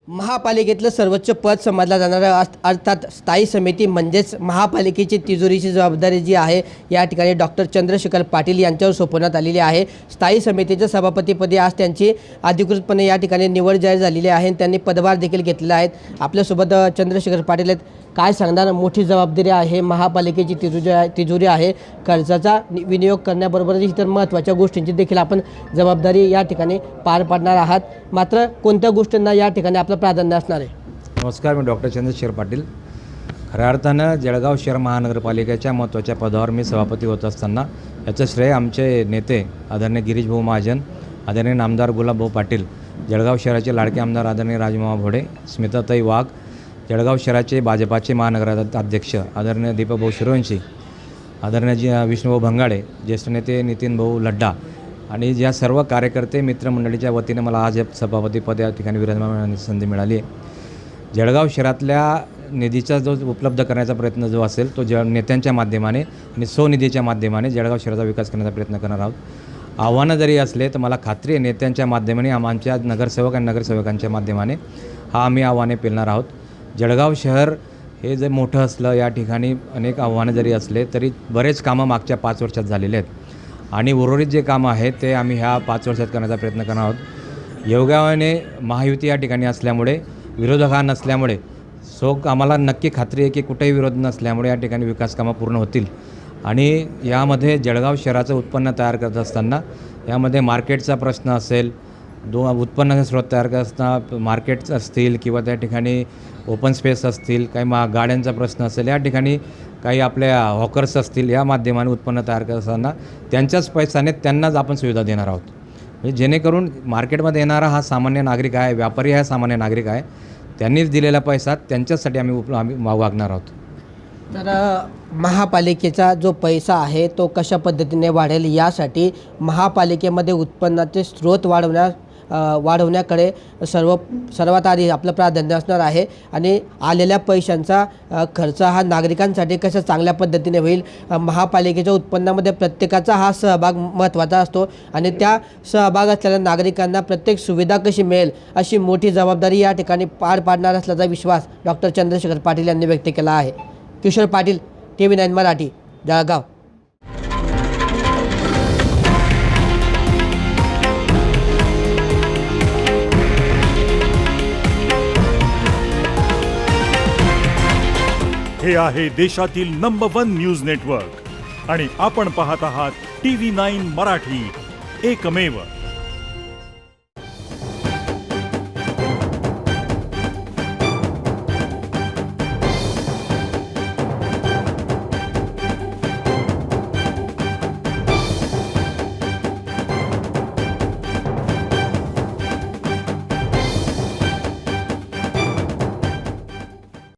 महापालिकेतलं सर्वोच्च पद समजलं जाणारं अर्थात स्थायी समिती म्हणजेच महापालिकेची तिजोरीची जबाबदारी जी आहे या ठिकाणी डॉक्टर चंद्रशेखर पाटील यांच्यावर सोपवण्यात आलेली आहे। स्थायी समितीच्या सभापतीपदी आज त्यांची अधिकृतपणे या ठिकाणी निवड जाहीर झालेली आहे आणि त्यांनी पदभार देखील घेतलेला आहे। आपल्यासोबत चंद्रशेखर पाटील आहेत। काय सांगणार, मोठी जबाबदारी आहे, महापालिकेची तिजोरी आहे, खर्चाचा विनियोग करण्याबरोबरच इतर महत्त्वाच्या गोष्टींची देखील आपण जबाबदारी या ठिकाणी पार पाडणार आहात। मात्र कोणत्या गोष्टींना या ठिकाणी आपलं प्राधान्य असणार आहे? नमस्कार, मी डॉक्टर चंद्रशेखर पाटील। खऱ्या अर्थानं जळगाव शहर महानगरपालिकेच्या महत्त्वाच्या पदावर मी सभापती होत असताना याचं श्रेय आमचे नेते आदरणीय गिरीश भाऊ महाजन, आदरणीय नामदार गुलाबभाऊ पाटील, जळगाव शहराचे लाडके आमदार आदरणीय राजमामा भोडे, स्मिताताई वाघ, जळगाव शहराचे भाजपाचे महानगराध्यक्ष आदरणीय दीपकभाऊ सूर्यवंशी, आदरणीय विष्णुभाऊ भंगाडे, ज्येष्ठ नेते नितीनभाऊ लड्डा आणि ज्या सर्व कार्यकर्ते मित्रमंडळीच्या वतीने मला आज सभापतीपद या ठिकाणी विराजमान होण्याची संधी मिळाली आहे। जळगाव शहरातल्या निधीचा जो उपलब्ध करण्याचा प्रयत्न जो असेल तो नेत्यांच्या माध्यमाने आणि स्वनिधीच्या माध्यमाने जळगाव शहराचा विकास करण्याचा प्रयत्न करणार आहोत। आव्हानं जरी असले तर मला खात्री आहे नेत्यांच्या माध्यमाने आमच्या नगरसेवक आणि नगरसेवकांच्या माध्यमाने आम्ही आव्हाने पेलणार आहोत। जळगाव शहर हे जर मोठं असलं, या ठिकाणी अनेक आव्हानं जरी असले तरी बरेच कामं मागच्या 5 वर्षात झालेले आहेत आणि उर्वरित जे कामं आहेत ते आम्ही ह्या 5 वर्षात करण्याचा प्रयत्न करणार आहोत। योगायोगाने महायुती या ठिकाणी असल्यामुळे, विरोधक हा नसल्यामुळे आम्हाला नक्की खात्री आहे की कुठेही विरोध नसल्यामुळे या ठिकाणी विकास कामं पूर्ण होतील आणि यामध्ये जळगाव शहराचं उत्पन्न तयार करत असताना यामध्ये मार्केटचा प्रश्न असेल, उत्पन्नाचे स्रोत तयार करत असताना मार्केट्स असतील किंवा त्या ठिकाणी ओपन स्पेस असतील, काही गाड्यांचा प्रश्न असेल, या ठिकाणी काही आपल्या हॉकर्स असतील, या माध्यमाने उत्पन्न तयार करत असताना त्यांच्याच पैशाने त्यांनाच आपण सुविधा देणार आहोत। म्हणजे जेणेकरून मार्केटमध्ये येणारा हा सामान्य नागरिक आहे, व्यापारी हा सामान्य नागरिक आहे, त्यांनीच दिलेला पैसा त्यांच्यासाठी आम्ही वागणार आहोत। तर महापालिकेचा जो पैसा आहे तो कशा पद्धतीने वाढेल यासाठी महापालिकेमध्ये उत्पन्नाचे स्रोत वाढवण्याकडे सर्वात आधी आपलं प्राधान्य असणार आहे आणि आलेल्या पैशांचा खर्च हा नागरिकांसाठी कशा चांगल्या पद्धतीने होईल, महापालिकेच्या उत्पन्नामध्ये प्रत्येकाचा हा सहभाग महत्त्वाचा असतो आणि त्या सहभाग असलेल्या नागरिकांना प्रत्येक सुविधा कशी मिळेल अशी मोठी जबाबदारी या ठिकाणी पार पाडणार असल्याचा विश्वास डॉक्टर चंद्रशेखर पाटील यांनी व्यक्त केला आहे। किशोर पाटील, TV9 मराठी, जळगाव। हे आहे देशातील नंबर 1 न्यूज नेटवर्क आणि आपण पाहत आहात TV9 मराठी, एकमेव।